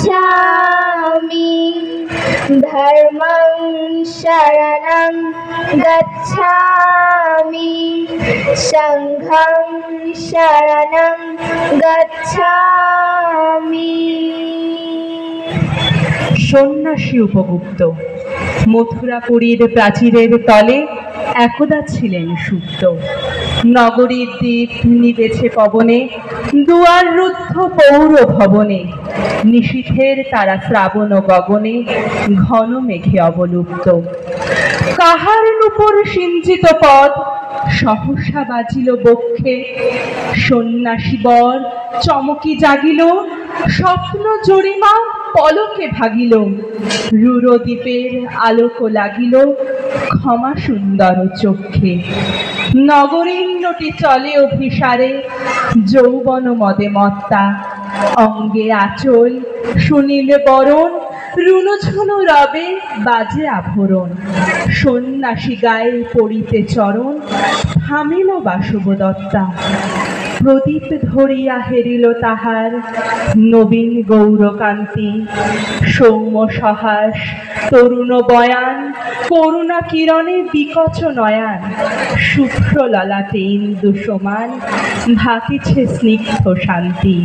गच्छामि धर्मं शरणं गच्छामि संघं शरणं गच्छामि। সন্ন্যাসী উপগুপ্ত মথুরাপুরীর প্রাচীরের তলে একদা ছিলেন সুপ্ত। নগরীর দ্বীপ নিবেছে পবনে, দুয়ার রুদ্ধ পৌর ভবনে, নিশীথের তারা শ্রাবণ গগনে ঘন মেঘে অবলুপ্ত। কাহার নূপুর সিঞ্চিত পদ সহসা বাজিল বক্ষে, সন্ন্যাসী বর চমকি জাগিল, স্বপ্ন জরিমা পলকে ভাগিল, রুর দ্বীপের আলোক লাগিল ক্ষমা সুন্দর চক্ষে। নগরীন্নটি চলে অভিসারে, যৌবন মদে মত্তা, অঙ্গে আঁচল সুনীল বরণ, রুনুঝুনু রবে বাজে আভরণ। সন্ন্যাসী গায়ে পড়িতে চরণ, থামিল বাসবদত্তা, প্রদীপ ধরিয়া হেরিল তাহার নবীন গৌরকান্তি। সৌম্য সহাস তরুণ বয়ান, করুণা কিরণে বিকচ নয়ান, শুভ্র ললাটে ইন্দু সমান ভাতিছে স্নিগ্ধ শান্তি।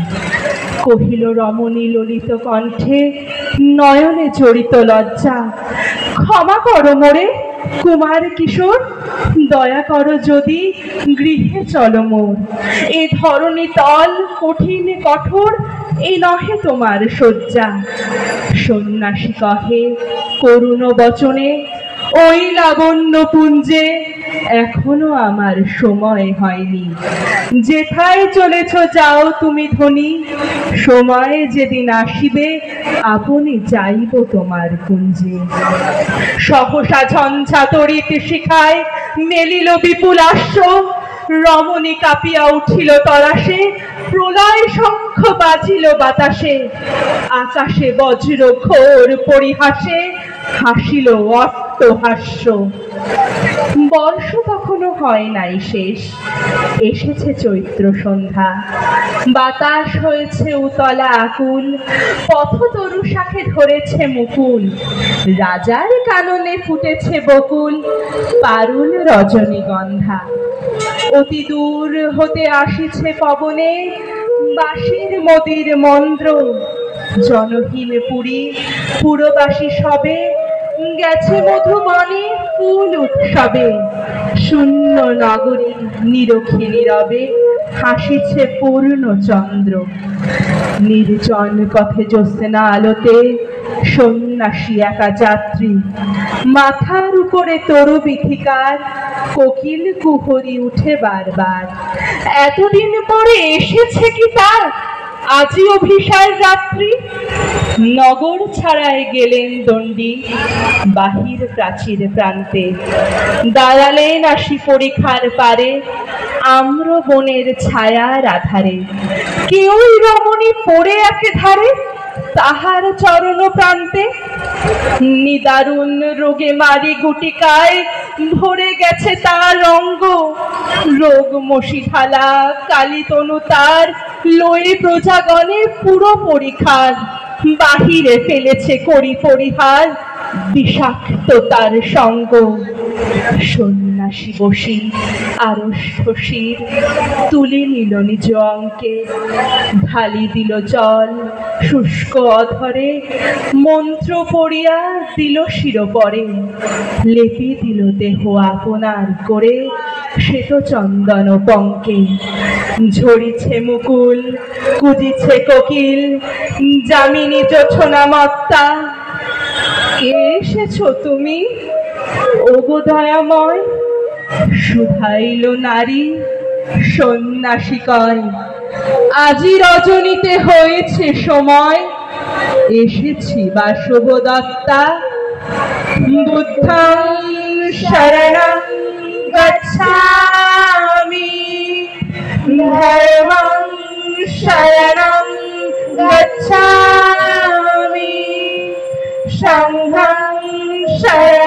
কহিল রমণী ললিত কণ্ঠে, নয়নে জড়িত লজ্জা, ক্ষমা করো মোরে কুমার কিশোর, দয়া করো যদি গৃহে চলো মোর। এ ধরণী তল কঠিন কঠোর, এ নহে তোমার শয্যা। সন্ন্যাসী কহে করুণ বচনে, ওই লাবণ্য পুঞ্জে এখনো আমার সময় হয়নি। যেথায় চলেছ যাও তুমি ধনী, সময় যেদিন আসিবে আপনি যাইব তোমার কুঞ্জে। সহসা ঝঞ্ঝা তড়িৎ শিখায় মেলিল বিপুলাশ্ব, রমণী কাঁপিয়া উঠিল তরাসে, প্রলয় শঙ্খ বাজিল বাতাসে। আকাশে বজ্র ঘোর পরিহাসে হাসিল অট্টহাস্য। বর্ষ তখনো হয় নাই শেষ, এসেছে চৈত্র সন্ধ্যা, বাতাস হয়েছে উতলা আকুল, পথতরু শাখে ধরেছে মুকুল, রাজার কাননে ফুটেছে বকুল, পারুল রজনীগন্ধা। অতি দূর হতে আসিছে পবনে বাঁশির মদির মন্দ্র, জনহীন পুরী পুরবাসী সবে গেছে মধুবনে ফুল উৎসবে। শূন্য নগরী নিরখে নীরবে হাসিছে পূর্ণ চন্দ্র। নির্জন পথে জ্যোৎস্না আলোতে সন্ন্যাসী একা যাত্রী, মাথার উপরে তরু বিথিকার, কোকিল কুহরি উঠে বারবার। এতদিন পরে এসেছে কি তার আজি অভিসার রাত্রি। নগর ছাড়ায় গেলেন দণ্ডী বাহির প্রাচীর প্রান্তে, দাঁড়ালেন আসি পরিখার পারে আম্র বনের ছায়ার আধারে। কেউই রমণী পড়ে একে ধারে তাহার চরণ প্রান্তে, নিদারুণ রোগে মারি গুটিকায় ভরে গেছে তার অঙ্গ। রোগ মশি ঢালা কালী তনু তার লয়ে প্রজাগণে পুরো পরিখার। বাহিরে ফেলেছে করি পরিহার বিষাক্ত তার সঙ্গ। সন্ন্যাসী বসি আড়ষ্ট শির তুলে নিল নিজ অঙ্কে, ঢালি দিল জল শুষ্ক অধরে, মন্ত্র পড়িয়া দিল শিরোপরে। লেপে দিল দেহ আপনার করে শ্বেত চন্দন পঙ্কে। ঝরিছে মুকুল কুজিছে কোকিল যামিনী জোছনা মত্তা। কে এসেছো তুমি ওগো দয়াময়, শুধাইল নারী সন্ন্যাসী কয়। আজি রজনীতে হয়েছে সময়, এসেছি বাসবদত্তা। বুদ্ধং শরণং গচ্ছামি, ধর্মং শরণং গচ্ছামি, সংঘং শরণং